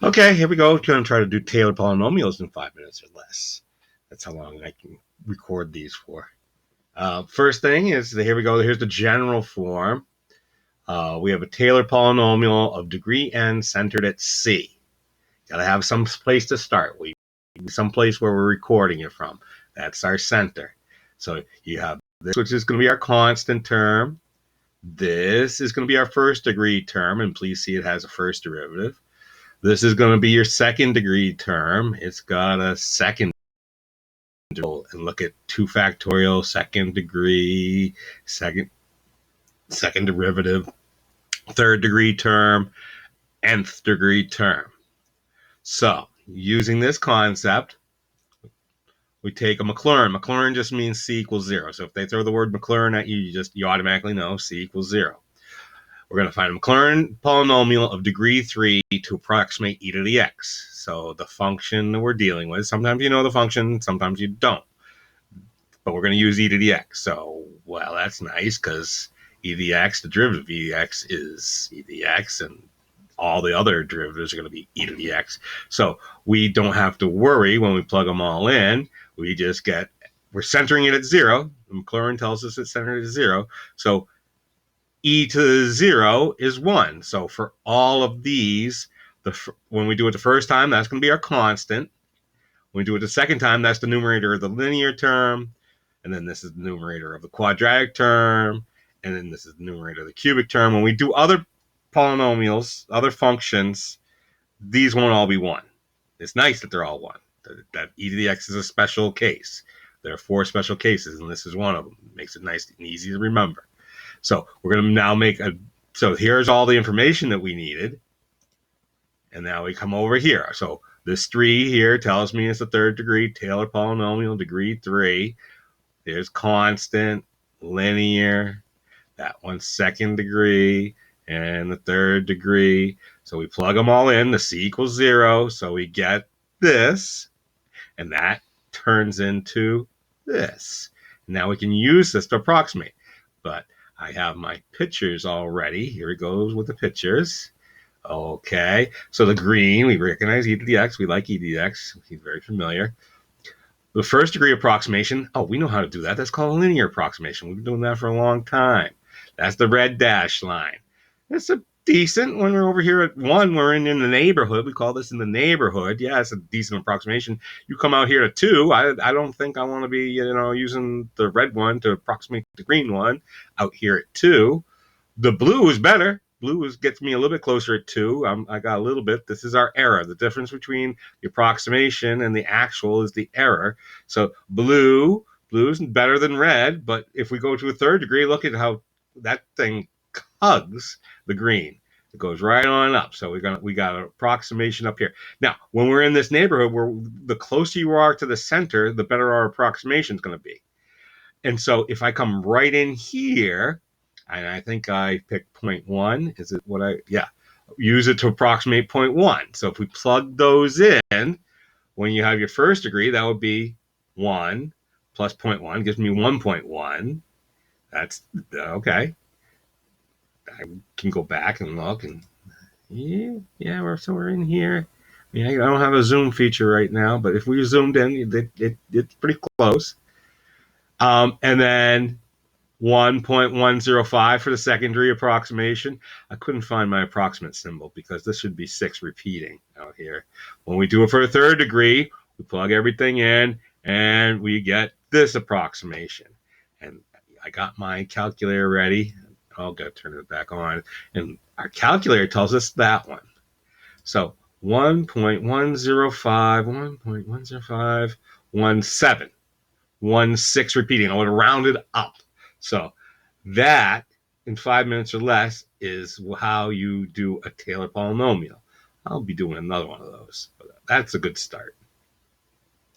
Okay, here we go. We're going to try to do Taylor polynomials in 5 minutes or less. That's how long I can record these for. First thing is, here we go. Here's the general form. We have a Taylor polynomial of degree n centered at C. Got to have some place to start. Some place where we're recording it from. That's our center. So you have this, which is going to be our constant term. This is going to be our first degree term, and please see it has a first derivative. This is going to be your second degree term. It's got a second derivative. And look at 2 factorial, second degree, second derivative, third degree term, nth degree term. So using this concept, we take a Maclaurin. Maclaurin just means C equals 0. So if they throw the word Maclaurin at you, you automatically know C equals 0. We're going to find a Maclaurin polynomial of degree 3 to approximate e to the x. So the function that we're dealing with, sometimes you know the function, sometimes you don't. But we're going to use e to the x. So, well, that's nice because e to the x, the derivative of e to the x is e to the x, and all the other derivatives are going to be e to the x. So we don't have to worry when we plug them all in. We just we're centering it at 0. Maclaurin tells us it's centered at 0. So e to the 0 is 1. So for all of these, when we do it the first time, that's going to be our constant. When we do it the second time, that's the numerator of the linear term. And then this is the numerator of the quadratic term. And then this is the numerator of the cubic term. When we do other polynomials, other functions, these won't all be 1. It's nice that they're all 1. That e to the x is a special case. There are 4 special cases, and this is one of them. It makes it nice and easy to remember. So we're going to now so here's all the information that we needed. And now we come over here. So this 3 here tells me it's a third degree Taylor polynomial, degree 3. There's constant, linear, that one's second degree, and the third degree. So we plug them all in, the C equals 0. So we get this, and that turns into this. Now we can use this to approximate. But I have my pictures already. Here it goes with the pictures. Okay, so the green, we recognize e to the x. We like e to the x. He's very familiar. The first degree approximation, we know how to do that. That's called a linear approximation. We've been doing that for a long time. That's the red dashed line. It's a decent, when we're over here at 1, we're in the neighborhood. We call this in the neighborhood. Yeah, it's a decent approximation. You come out here to 2, I don't think I want to be, using the red one to approximate the green one out here at 2. The blue is better. Blue gets me a little bit closer at 2. I got a little bit. This is our error. The difference between the approximation and the actual is the error. So blue is better than red, but if we go to a third degree, look at how that thing hugs the green. It goes right on up. So we got an approximation up here. Now, when we're in this neighborhood, the closer you are to the center, the better our approximation is going to be. And so if I come right in here, and I think I picked 0.1. Is it what use it to approximate 0.1. So if we plug those in, when you have your first degree, that would be 1 plus 0.1 gives me 1.1. That's okay. I can go back and look, and we're somewhere in here. I don't have a zoom feature right now, but if we zoomed in, it's pretty close. And then 1.105 for the secondary approximation. I couldn't find my approximate symbol because this should be 6 repeating out here. When we do it for a third degree, we plug everything in and we get this approximation. And I got my calculator ready. I'll go turn it back on. And our calculator tells us that one. So 1.105, 1.105, 16 repeating. I would round it up. So that, in 5 minutes or less, is how you do a Taylor polynomial. I'll be doing another one of those. But that's a good start.